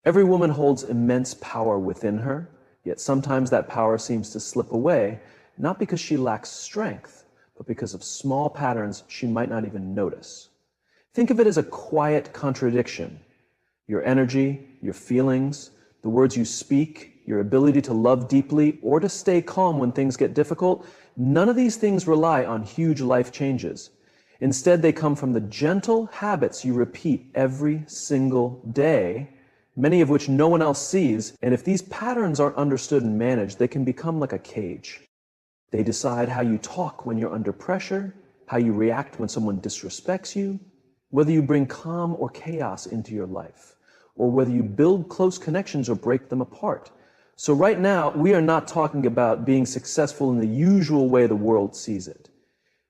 Every woman holds immense power within her, yet sometimes that power seems to slip away, not because she lacks strength, but because of small patterns she might not even notice. Think of it as a quiet contradiction. Your energy, your feelings, the words you speak, your ability to love deeply or to stay calm when things get difficult, none of these things rely on huge life changes. Instead, they come from the gentle habits you repeat every single day, many of which no one else sees. And if these patterns aren't understood and managed, they can become like a cage. They decide how you talk when you're under pressure, how you react when someone disrespects you, whether you bring calm or chaos into your life, or whether you build close connections or break them apart. So right now, we are not talking about being successful in the usual way the world sees it.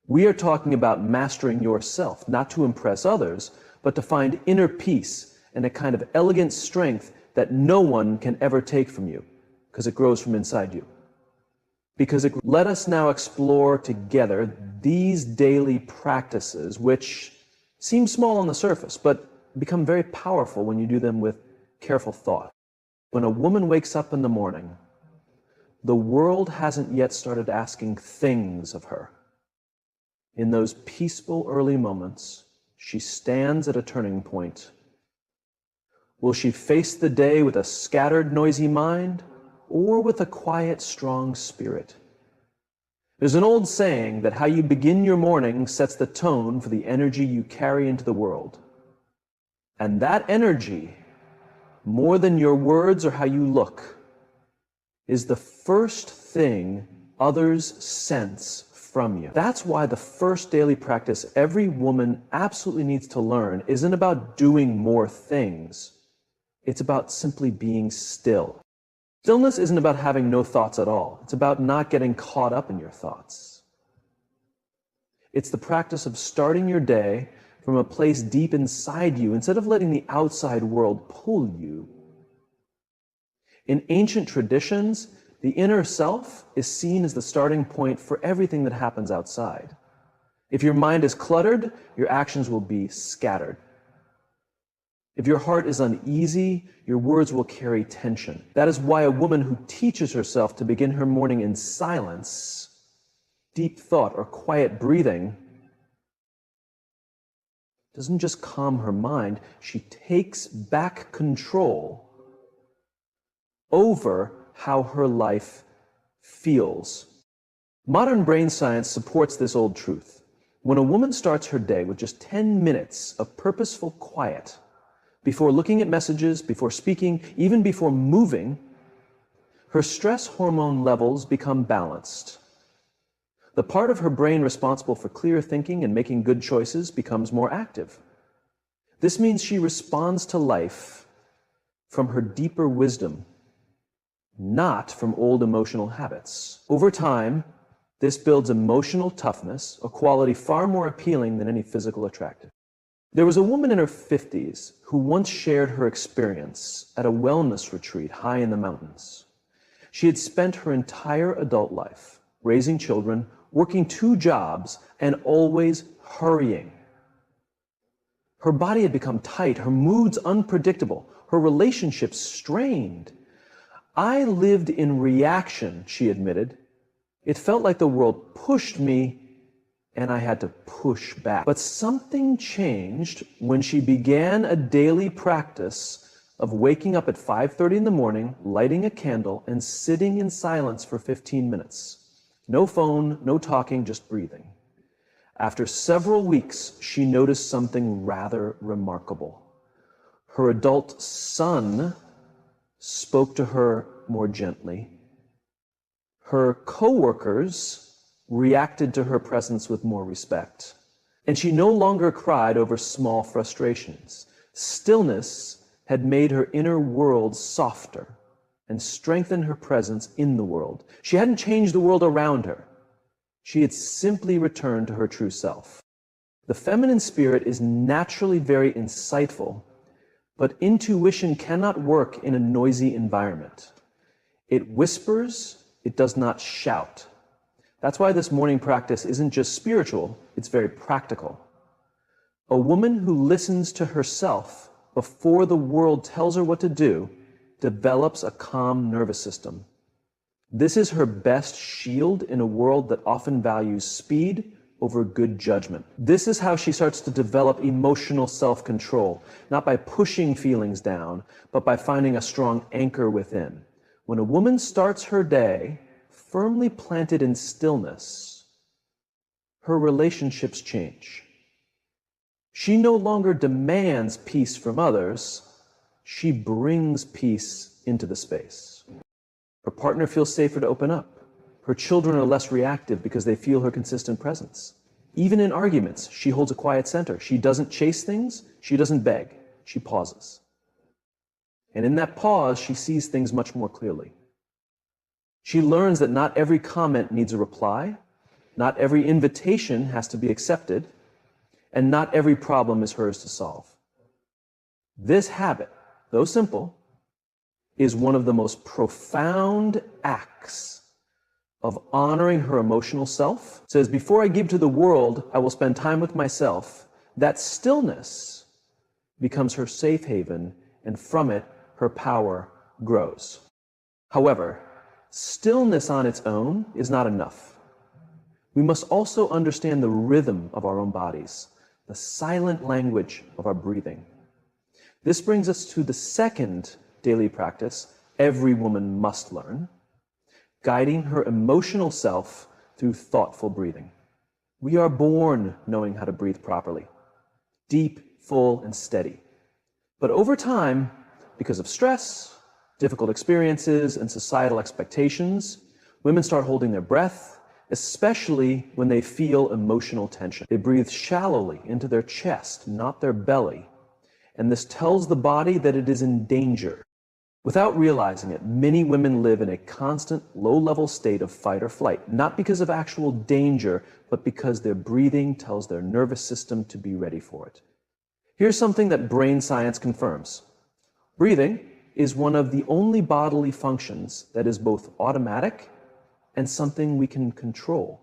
We are talking about mastering yourself, not to impress others, but to find inner peace and a kind of elegant strength that no one can ever take from you, because it grows from inside you. Let us now explore together these daily practices, which seem small on the surface, but become very powerful when you do them with careful thought. When a woman wakes up in the morning, the world hasn't yet started asking things of her. In those peaceful early moments, she stands at a turning point. Will she face the day with a scattered, noisy mind, or with a quiet, strong spirit? There's an old saying that how you begin your morning sets the tone for the energy you carry into the world. And that energy, more than your words or how you look, is the first thing others sense from you. That's why the first daily practice every woman absolutely needs to learn isn't about doing more things. It's about simply being still. Stillness isn't about having no thoughts at all. It's about not getting caught up in your thoughts. It's the practice of starting your day from a place deep inside you instead of letting the outside world pull you. In ancient traditions, the inner self is seen as the starting point for everything that happens outside. If your mind is cluttered, your actions will be scattered. If your heart is uneasy, your words will carry tension. That is why a woman who teaches herself to begin her morning in silence, deep thought, or quiet breathing doesn't just calm her mind, she takes back control over how her life feels. Modern brain science supports this old truth. When a woman starts her day with just 10 minutes of purposeful quiet, before looking at messages, before speaking, even before moving, her stress hormone levels become balanced. The part of her brain responsible for clear thinking and making good choices becomes more active. This means she responds to life from her deeper wisdom, not from old emotional habits. Over time, this builds emotional toughness, a quality far more appealing than any physical attractiveness. There was a woman in her 50s who once shared her experience at a wellness retreat high in the mountains. She had spent her entire adult life raising children, working 2 jobs, and always hurrying. Her body had become tight, her moods unpredictable, her relationships strained. I lived in reaction, she admitted. It felt like the world pushed me and I had to push back. But something changed when she began a daily practice of waking up at 5:30 in the morning, lighting a candle, and sitting in silence for 15 minutes. No phone, no talking, just breathing. After several weeks, she noticed something rather remarkable. Her adult son spoke to her more gently. Her coworkers reacted to her presence with more respect. And she no longer cried over small frustrations. Stillness had made her inner world softer and strengthened her presence in the world. She hadn't changed the world around her. She had simply returned to her true self. The feminine spirit is naturally very insightful, but intuition cannot work in a noisy environment. It whispers, it does not shout. That's why this morning practice isn't just spiritual, it's very practical. A woman who listens to herself before the world tells her what to do, develops a calm nervous system. This is her best shield in a world that often values speed over good judgment. This is how she starts to develop emotional self-control, not by pushing feelings down, but by finding a strong anchor within. When a woman starts her day firmly planted in stillness, her relationships change. She no longer demands peace from others, she brings peace into the space. Her partner feels safer to open up. Her children are less reactive because they feel her consistent presence. Even in arguments, she holds a quiet center. She doesn't chase things, she doesn't beg, she pauses. And in that pause, she sees things much more clearly. She learns that not every comment needs a reply, not every invitation has to be accepted, and not every problem is hers to solve. This habit, though simple, is one of the most profound acts of honoring her emotional self. It says, before I give to the world, I will spend time with myself. That stillness becomes her safe haven, and from it, her power grows. However, stillness on its own is not enough. We must also understand the rhythm of our own bodies, the silent language of our breathing. This brings us to the second daily practice every woman must learn, guiding her emotional self through thoughtful breathing. We are born knowing how to breathe properly, deep, full, and steady. But over time, because of stress, difficult experiences, and societal expectations, women start holding their breath, especially when they feel emotional tension. They breathe shallowly into their chest, not their belly, and this tells the body that it is in danger. Without realizing it, many women live in a constant, low-level state of fight or flight, not because of actual danger, but because their breathing tells their nervous system to be ready for it. Here's something that brain science confirms. Breathing is one of the only bodily functions that is both automatic and something we can control.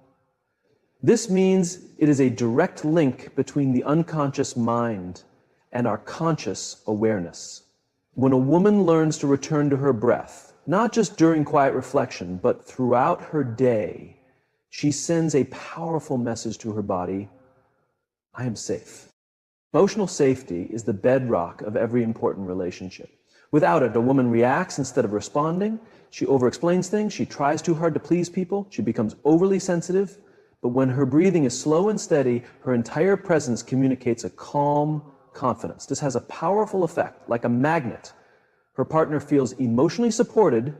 This means it is a direct link between the unconscious mind and our conscious awareness. When a woman learns to return to her breath, not just during quiet reflection, but throughout her day, she sends a powerful message to her body: I am safe. Emotional safety is the bedrock of every important relationship. Without it, a woman reacts instead of responding. She over-explains things. She tries too hard to please people. She becomes overly sensitive. But when her breathing is slow and steady, her entire presence communicates a calm confidence. This has a powerful effect, like a magnet. Her partner feels emotionally supported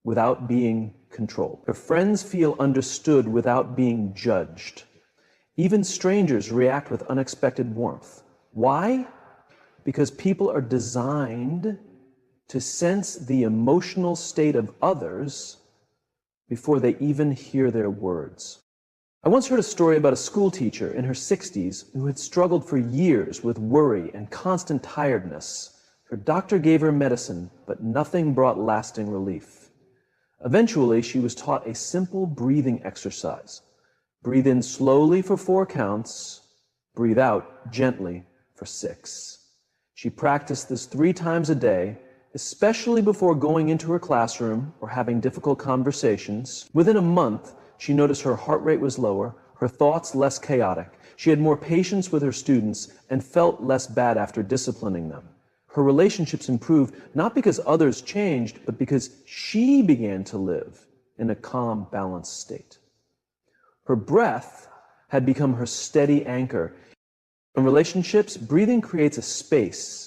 without being controlled. Her friends feel understood without being judged. Even strangers react with unexpected warmth. Why? Because people are designed to sense the emotional state of others before they even hear their words. I once heard a story about a school teacher in her 60s who had struggled for years with worry and constant tiredness. Her doctor gave her medicine, but nothing brought lasting relief. Eventually, she was taught a simple breathing exercise. Breathe in slowly for 4 counts, breathe out gently for 6. She practiced this 3 times a day, especially before going into her classroom or having difficult conversations. Within a month, she noticed her heart rate was lower, her thoughts less chaotic. She had more patience with her students and felt less bad after disciplining them. Her relationships improved not because others changed, but because she began to live in a calm, balanced state. Her breath had become her steady anchor. In relationships, breathing creates a space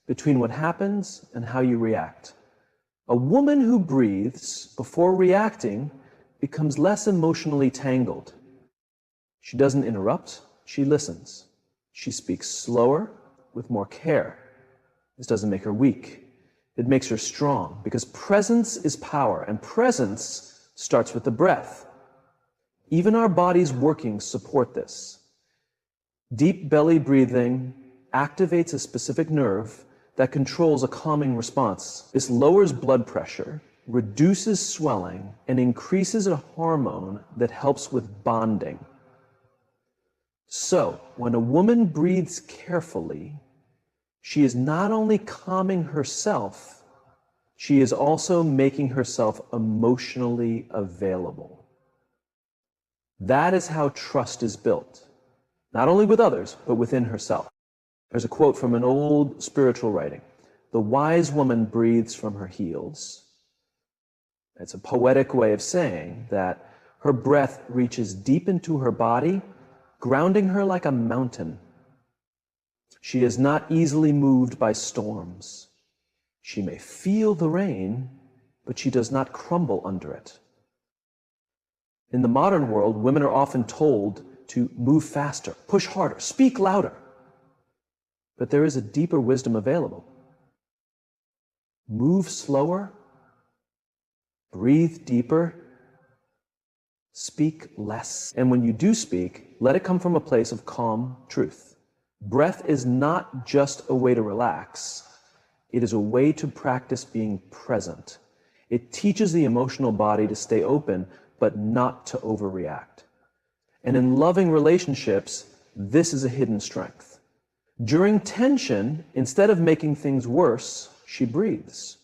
between what happens and how you react. A woman who breathes before reacting becomes less emotionally tangled. She doesn't interrupt, she listens. She speaks slower, with more care. This doesn't make her weak. It makes her strong, because presence is power, and presence starts with the breath. Even our body's workings support this. Deep belly breathing activates a specific nerve that controls a calming response. This lowers blood pressure, reduces swelling, and increases a hormone that helps with bonding. So, when a woman breathes carefully, She is not only calming herself, she is also making herself emotionally available. That is how trust is built, not only with others, but within herself. There's a quote from an old spiritual writing. The wise woman breathes from her heels. It's a poetic way of saying that her breath reaches deep into her body, grounding her like a mountain. She is not easily moved by storms. She may feel the rain, but she does not crumble under it. In the modern world, women are often told to move faster, push harder, speak louder. But there is a deeper wisdom available. Move slower, breathe deeper, speak less. And when you do speak, let it come from a place of calm truth. Breath is not just a way to relax. It is a way to practice being present. It teaches the emotional body to stay open, but not to overreact. And in loving relationships, this is a hidden strength. During tension, instead of making things worse, she breathes.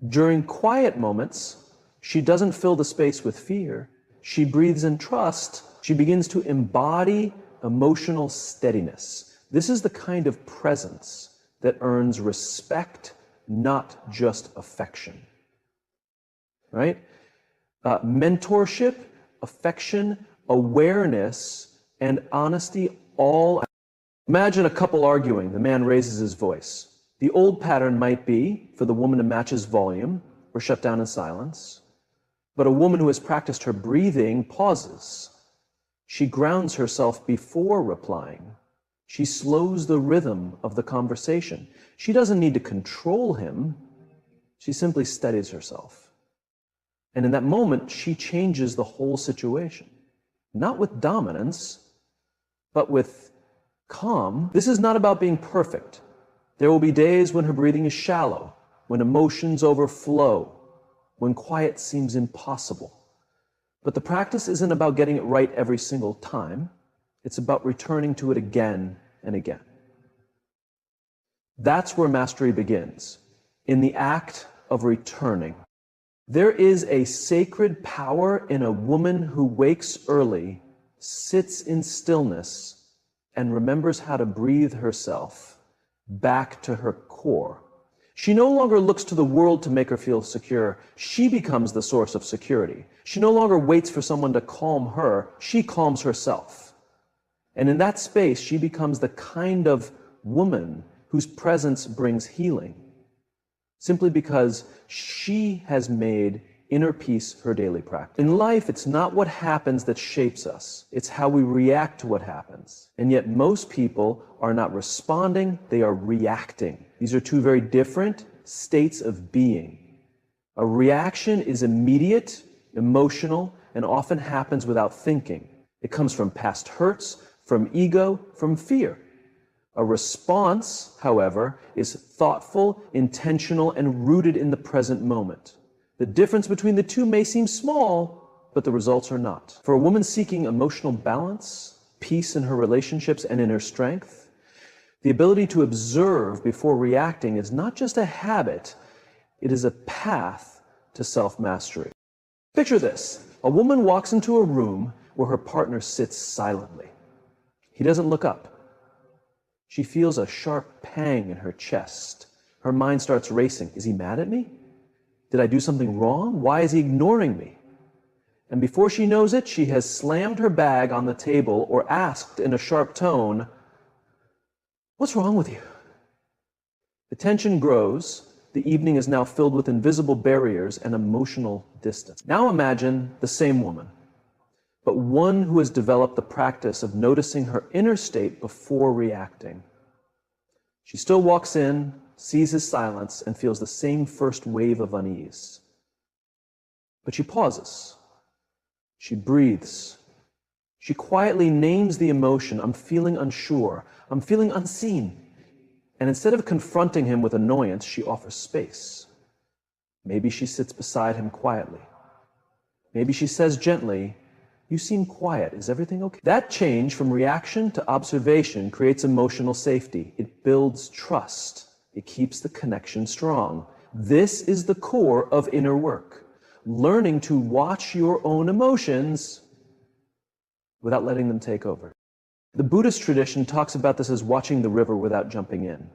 During quiet moments, she doesn't fill the space with fear. She breathes in trust. She begins to embody emotional steadiness. This is the kind of presence that earns respect, not just affection. Right? Mentorship, affection, awareness, and honesty all. Imagine a couple arguing. The man raises his voice. The old pattern might be for the woman to match his volume or shut down in silence. But a woman who has practiced her breathing pauses. She grounds herself before replying. She slows the rhythm of the conversation. She doesn't need to control him. She simply steadies herself. And in that moment, she changes the whole situation. Not with dominance, but with calm. This is not about being perfect. There will be days when her breathing is shallow, when emotions overflow, when quiet seems impossible. But the practice isn't about getting it right every single time. It's about returning to it again and again. That's where mastery begins, in the act of returning. There is a sacred power in a woman who wakes early, sits in stillness, and remembers how to breathe herself back to her core. She no longer looks to the world to make her feel secure. She becomes the source of security. She no longer waits for someone to calm her. She calms herself. And in that space, she becomes the kind of woman whose presence brings healing, simply because she has made inner peace her daily practice. In life, it's not what happens that shapes us. It's how we react to what happens. And yet most people are not responding, they are reacting. These are two very different states of being. A reaction is immediate, emotional, and often happens without thinking. It comes from past hurts, from ego, from fear. A response, however, is thoughtful, intentional, and rooted in the present moment. The difference between the two may seem small, but the results are not. For a woman seeking emotional balance, peace in her relationships and in her strength, the ability to observe before reacting is not just a habit, it is a path to self-mastery. Picture this. A woman walks into a room where her partner sits silently. He doesn't look up. She feels a sharp pang in her chest. Her mind starts racing. Is he mad at me? Did I do something wrong? Why is he ignoring me? And before she knows it, she has slammed her bag on the table or asked in a sharp tone, "What's wrong with you?" The tension grows. The evening is now filled with invisible barriers and emotional distance. Now imagine the same woman, but one who has developed the practice of noticing her inner state before reacting. She still walks in, sees his silence, and feels the same first wave of unease. But she pauses. She breathes. She quietly names the emotion. I'm feeling unsure. I'm feeling unseen. And instead of confronting him with annoyance, she offers space. Maybe she sits beside him quietly. Maybe she says gently, You seem quiet. Is everything okay? That change from reaction to observation creates emotional safety. It builds trust. It keeps the connection strong. This is the core of inner work. Learning to watch your own emotions without letting them take over. The Buddhist tradition talks about this as watching the river without jumping in.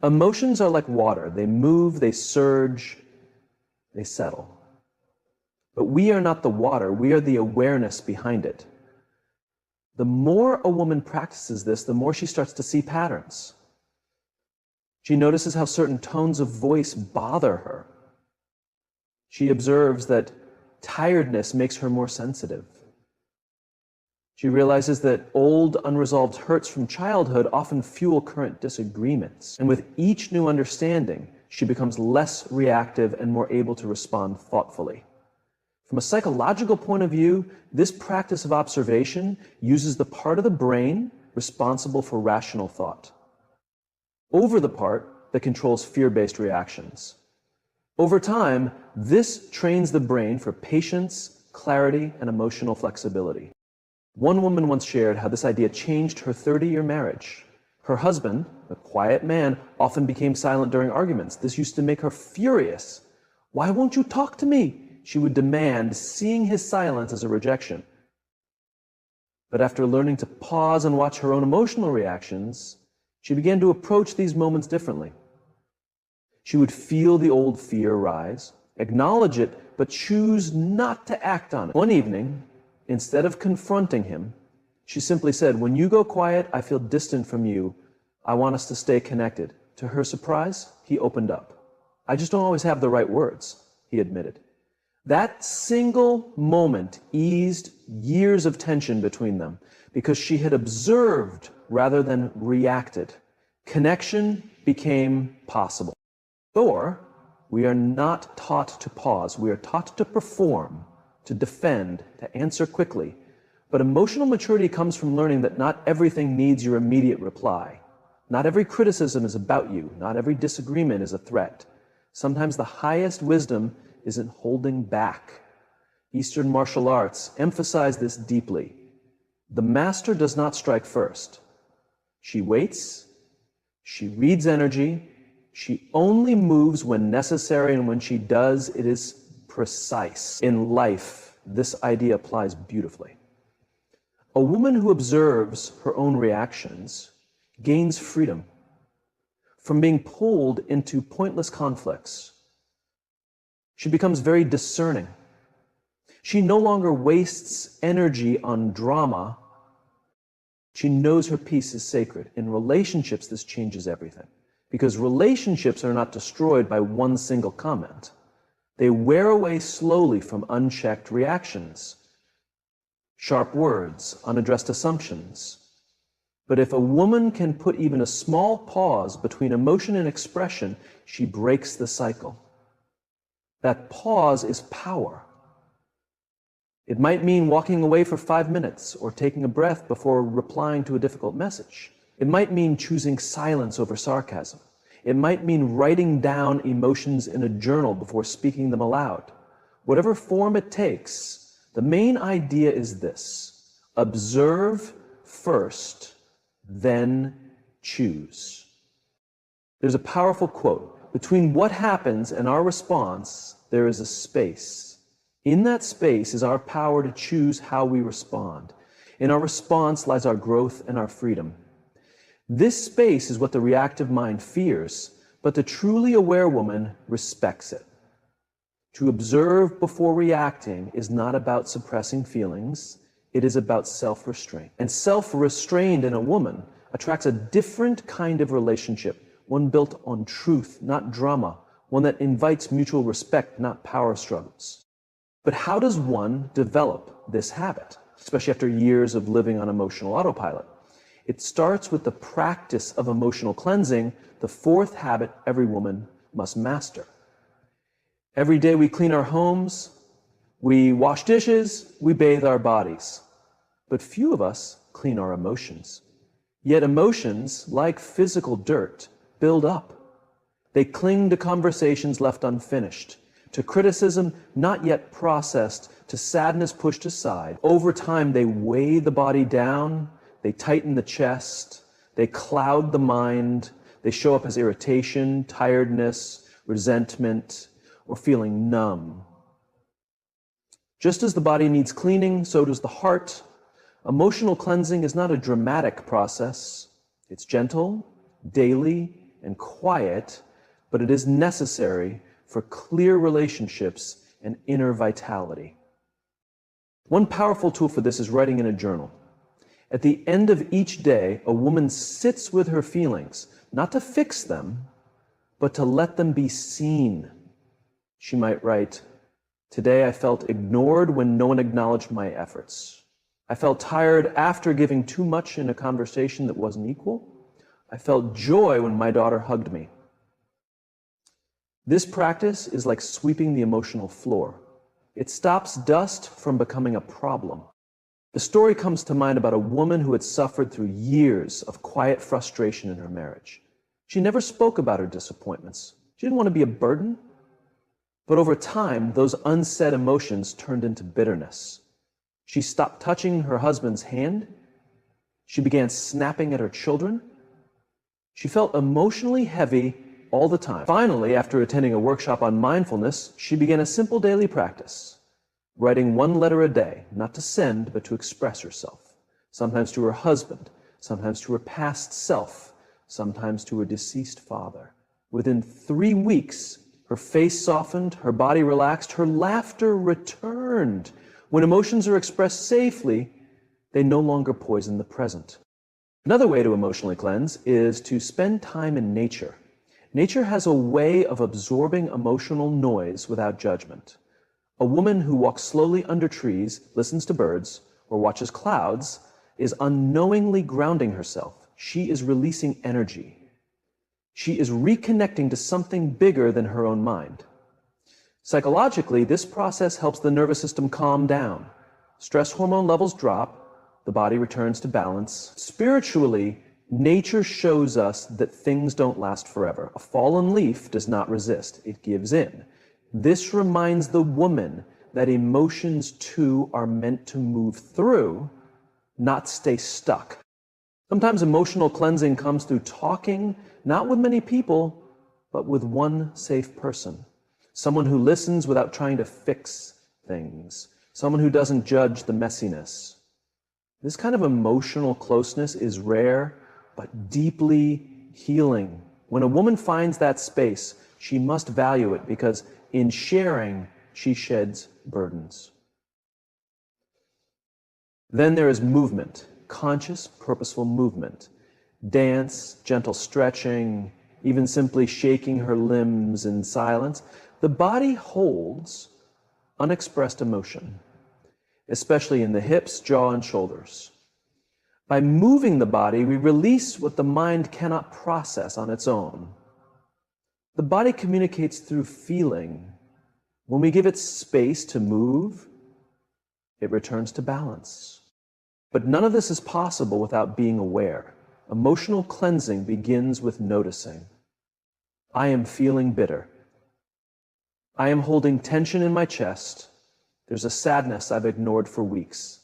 Emotions are like water. They move, they surge, they settle. But we are not the water, we are the awareness behind it. The more a woman practices this, the more she starts to see patterns. She notices how certain tones of voice bother her. She observes that tiredness makes her more sensitive. She realizes that old, unresolved hurts from childhood often fuel current disagreements. And with each new understanding, she becomes less reactive and more able to respond thoughtfully. From a psychological point of view, this practice of observation uses the part of the brain responsible for rational thought over the part that controls fear-based reactions. Over time, this trains the brain for patience, clarity, and emotional flexibility. One woman once shared how this idea changed her 30-year marriage. Her husband, a quiet man, often became silent during arguments. This used to make her furious. "Why won't you talk to me?" she would demand, seeing his silence as a rejection. But after learning to pause and watch her own emotional reactions, she began to approach these moments differently. She would feel the old fear rise, acknowledge it, but choose not to act on it. One evening, instead of confronting him, she simply said, "When you go quiet, I feel distant from you. I want us to stay connected." To her surprise, he opened up. "I just don't always have the right words," he admitted. That single moment eased years of tension between them because she had observed rather than reacted. Connection became possible. Or, we are not taught to pause. We are taught to perform, to defend, to answer quickly. But emotional maturity comes from learning that not everything needs your immediate reply. Not every criticism is about you. Not every disagreement is a threat. Sometimes the highest wisdom isn't holding back. Eastern martial arts emphasize this deeply. The master does not strike first. She waits, she reads energy, she only moves when necessary, and when she does, it is precise. In life, this idea applies beautifully. A woman who observes her own reactions gains freedom from being pulled into pointless conflicts. She becomes very discerning. She no longer wastes energy on drama. She knows her peace is sacred. In relationships, this changes everything. Because relationships are not destroyed by one single comment. They wear away slowly from unchecked reactions, sharp words, unaddressed assumptions. But if a woman can put even a small pause between emotion and expression, she breaks the cycle. That pause is power. It might mean walking away for 5 minutes or taking a breath before replying to a difficult message. It might mean choosing silence over sarcasm. It might mean writing down emotions in a journal before speaking them aloud. Whatever form it takes, the main idea is this: observe first, then choose. There's a powerful quote. Between what happens and our response, there is a space. In that space is our power to choose how we respond. In our response lies our growth and our freedom. This space is what the reactive mind fears, but the truly aware woman respects it. To observe before reacting is not about suppressing feelings, it is about self-restraint. And self-restraint in a woman attracts a different kind of relationship, one built on truth, not drama, one that invites mutual respect, not power struggles. But how does one develop this habit, especially after years of living on emotional autopilot? It starts with the practice of emotional cleansing, the fourth habit every woman must master. Every day we clean our homes, we wash dishes, we bathe our bodies. But few of us clean our emotions. Yet emotions, like physical dirt, build up. They cling to conversations left unfinished, to criticism not yet processed, to sadness pushed aside. Over time, they weigh the body down, they tighten the chest, they cloud the mind, they show up as irritation, tiredness, resentment, or feeling numb. Just as the body needs cleaning, so does the heart. Emotional cleansing is not a dramatic process. It's gentle, daily, and quiet, but it is necessary for clear relationships and inner vitality. One powerful tool for this is writing in a journal. At the end of each day, a woman sits with her feelings, not to fix them, but to let them be seen. She might write, "Today I felt ignored when no one acknowledged my efforts. I felt tired after giving too much in a conversation that wasn't equal. I felt joy when my daughter hugged me." This practice is like sweeping the emotional floor. It stops dust from becoming a problem. The story comes to mind about a woman who had suffered through years of quiet frustration in her marriage. She never spoke about her disappointments. She didn't want to be a burden. But over time, those unsaid emotions turned into bitterness. She stopped touching her husband's hand. She began snapping at her children. She felt emotionally heavy all the time. Finally, after attending a workshop on mindfulness, she began a simple daily practice, writing one letter a day, not to send, but to express herself, sometimes to her husband, sometimes to her past self, sometimes to her deceased father. Within 3 weeks, her face softened, her body relaxed, her laughter returned. When emotions are expressed safely, they no longer poison the present. Another way to emotionally cleanse is to spend time in nature. Nature has a way of absorbing emotional noise without judgment. A woman who walks slowly under trees, listens to birds, or watches clouds is unknowingly grounding herself. She is releasing energy. She is reconnecting to something bigger than her own mind. Psychologically, this process helps the nervous system calm down. Stress hormone levels drop, the body returns to balance. Spiritually, nature shows us that things don't last forever. A fallen leaf does not resist, it gives in. This reminds the woman that emotions too are meant to move through, not stay stuck. Sometimes emotional cleansing comes through talking, not with many people, but with one safe person. Someone who listens without trying to fix things. Someone who doesn't judge the messiness. This kind of emotional closeness is rare, but deeply healing. When a woman finds that space, she must value it because in sharing, she sheds burdens. Then there is movement, conscious, purposeful movement. Dance, gentle stretching, even simply shaking her limbs in silence. The body holds unexpressed emotion, especially in the hips, jaw, and shoulders. By moving the body, we release what the mind cannot process on its own. The body communicates through feeling. When we give it space to move, it returns to balance. But none of this is possible without being aware. Emotional cleansing begins with noticing. I am feeling bitter. I am holding tension in my chest. There's a sadness I've ignored for weeks.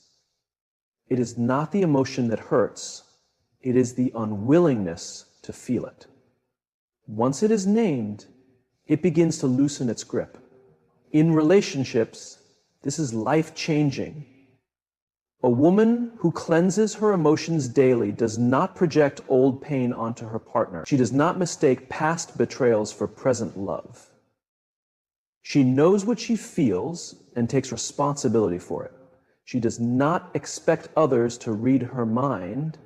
It is not the emotion that hurts. It is the unwillingness to feel it. Once it is named, it begins to loosen its grip. In relationships, this is life-changing. A woman who cleanses her emotions daily does not project old pain onto her partner. She does not mistake past betrayals for present love. She knows what she feels and takes responsibility for it. She does not expect others to read her mind.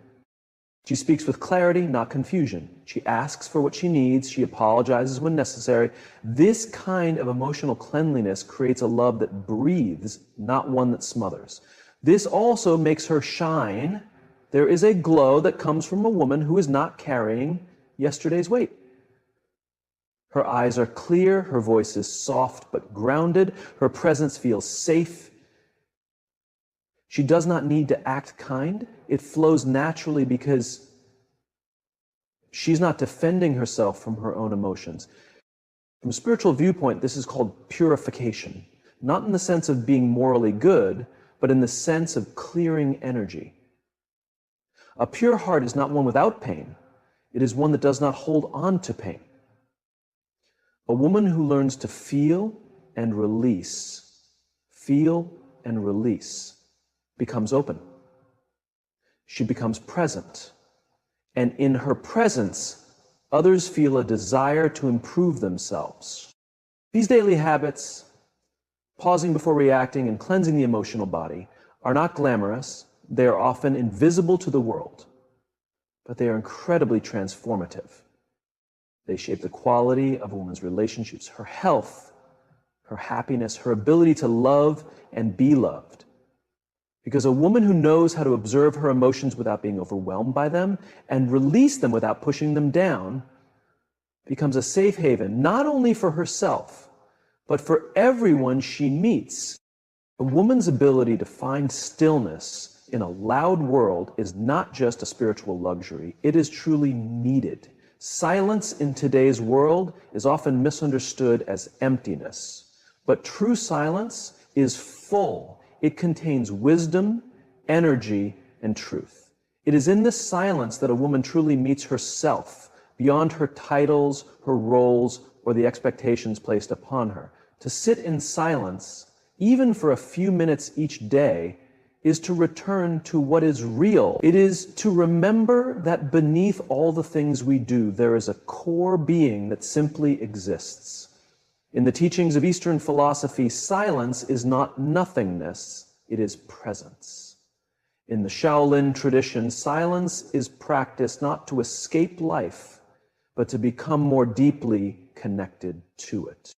She speaks with clarity, not confusion. She asks for what she needs. She apologizes when necessary. This kind of emotional cleanliness creates a love that breathes, not one that smothers. This also makes her shine. There is a glow that comes from a woman who is not carrying yesterday's weight. Her eyes are clear, her voice is soft but grounded, her presence feels safe. She does not need to act kind. It flows naturally because she's not defending herself from her own emotions. From a spiritual viewpoint, this is called purification, not in the sense of being morally good, but in the sense of clearing energy. A pure heart is not one without pain. It is one that does not hold on to pain. A woman who learns to feel and release, becomes open. She becomes present. And in her presence, others feel a desire to improve themselves. These daily habits, pausing before reacting and cleansing the emotional body, are not glamorous. They are often invisible to the world, but they are incredibly transformative. They shape the quality of a woman's relationships, her health, her happiness, her ability to love and be loved. Because a woman who knows how to observe her emotions without being overwhelmed by them and release them without pushing them down becomes a safe haven, not only for herself, but for everyone she meets. A woman's ability to find stillness in a loud world is not just a spiritual luxury, it is truly needed. Silence in today's world is often misunderstood as emptiness, but true silence is full. It contains wisdom, energy, and truth. It is in this silence that a woman truly meets herself, beyond her titles, her roles, or the expectations placed upon her. To sit in silence, even for a few minutes each day, is to return to what is real. It is to remember that beneath all the things we do, there is a core being that simply exists. In the teachings of Eastern philosophy, silence is not nothingness, it is presence. In the Shaolin tradition, silence is practiced not to escape life, but to become more deeply connected to it.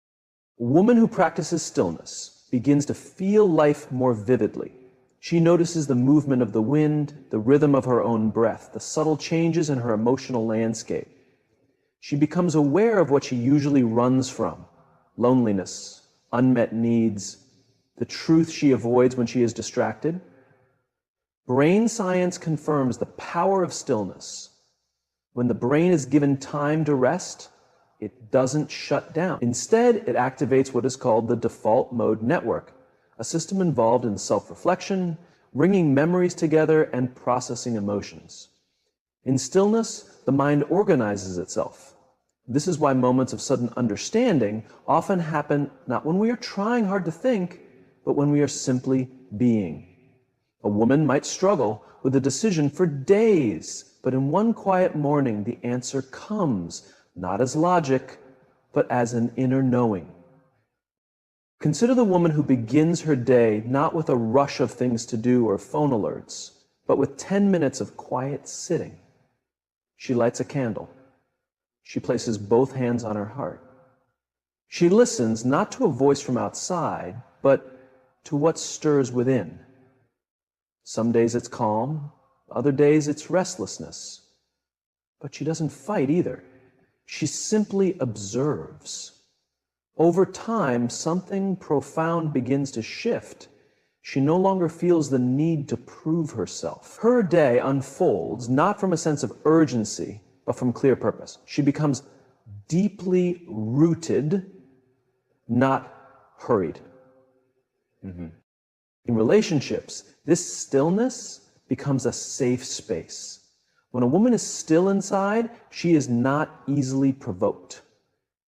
A woman who practices stillness begins to feel life more vividly. She notices the movement of the wind, the rhythm of her own breath, the subtle changes in her emotional landscape. She becomes aware of what she usually runs from: loneliness, unmet needs, the truth she avoids when she is distracted. Brain science confirms the power of stillness. When the brain is given time to rest, it doesn't shut down. Instead, it activates what is called the default mode network, a system involved in self-reflection, bringing memories together, and processing emotions. In stillness, the mind organizes itself. This is why moments of sudden understanding often happen not when we are trying hard to think, but when we are simply being. A woman might struggle with a decision for days, but in one quiet morning, the answer comes, not as logic, but as an inner knowing. Consider the woman who begins her day not with a rush of things to do or phone alerts, but with 10 minutes of quiet sitting. She lights a candle. She places both hands on her heart. She listens not to a voice from outside, but to what stirs within. Some days it's calm, other days it's restlessness. But she doesn't fight either. She simply observes. Over time, something profound begins to shift. She no longer feels the need to prove herself. Her day unfolds not from a sense of urgency, but from clear purpose. She becomes deeply rooted, not hurried. In relationships, this stillness becomes a safe space. When a woman is still inside, she is not easily provoked.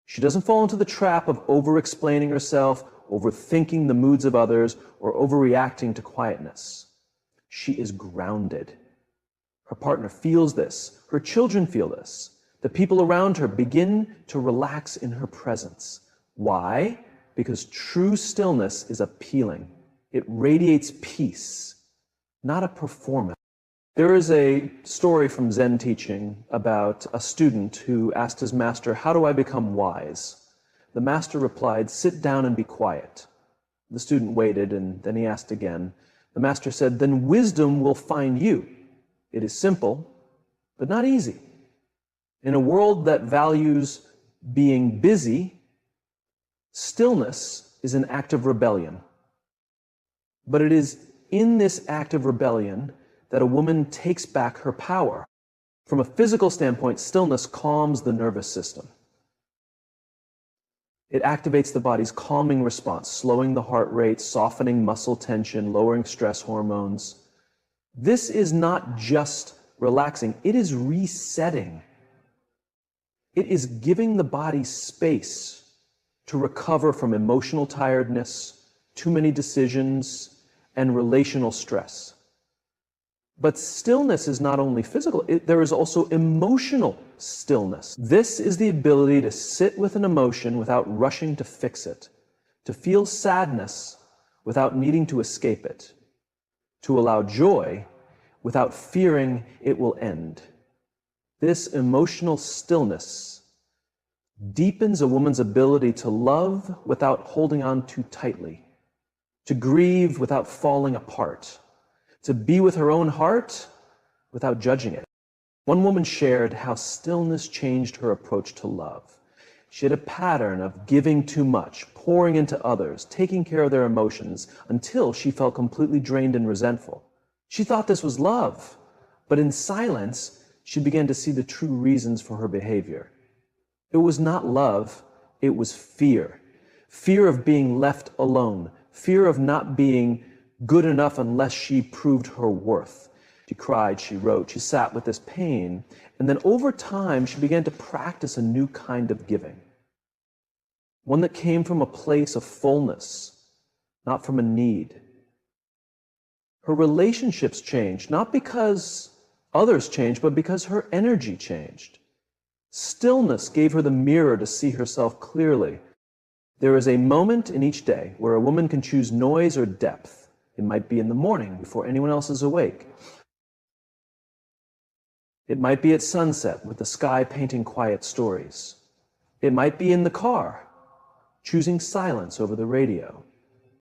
She doesn't fall into the trap of over-explaining herself, overthinking the moods of others, or overreacting to quietness. She is grounded. Her partner feels this. Her children feel this. The people around her begin to relax in her presence. Why? Because true stillness is appealing. It radiates peace, not a performance. There is a story from Zen teaching about a student who asked his master, "How do I become wise?" The master replied, "Sit down and be quiet." The student waited, and then he asked again. The master said, "Then wisdom will find you." It is simple, but not easy. In a world that values being busy, stillness is an act of rebellion. But it is in this act of rebellion that a woman takes back her power. From a physical standpoint, stillness calms the nervous system. It activates the body's calming response, slowing the heart rate, softening muscle tension, lowering stress hormones. This is not just relaxing, it is resetting. It is giving the body space to recover from emotional tiredness, too many decisions, and relational stress. But stillness is not only physical, there is also emotional stillness. This is the ability to sit with an emotion without rushing to fix it, to feel sadness without needing to escape it, to allow joy without fearing it will end. This emotional stillness deepens a woman's ability to love without holding on too tightly, to grieve without falling apart, to be with her own heart without judging it. One woman shared how stillness changed her approach to love. She had a pattern of giving too much, pouring into others, taking care of their emotions until she felt completely drained and resentful. She thought this was love, but in silence, she began to see the true reasons for her behavior. It was not love, it was fear. Fear of being left alone, fear of not being good enough unless she proved her worth. She cried, she wrote, she sat with this pain, and then over time she began to practice a new kind of giving. One that came from a place of fullness, not from a need. Her relationships changed, not because others changed, but because her energy changed. Stillness gave her the mirror to see herself clearly. There is a moment in each day where a woman can choose noise or depth. It might be in the morning before anyone else is awake. It might be at sunset with the sky painting quiet stories. It might be in the car, choosing silence over the radio.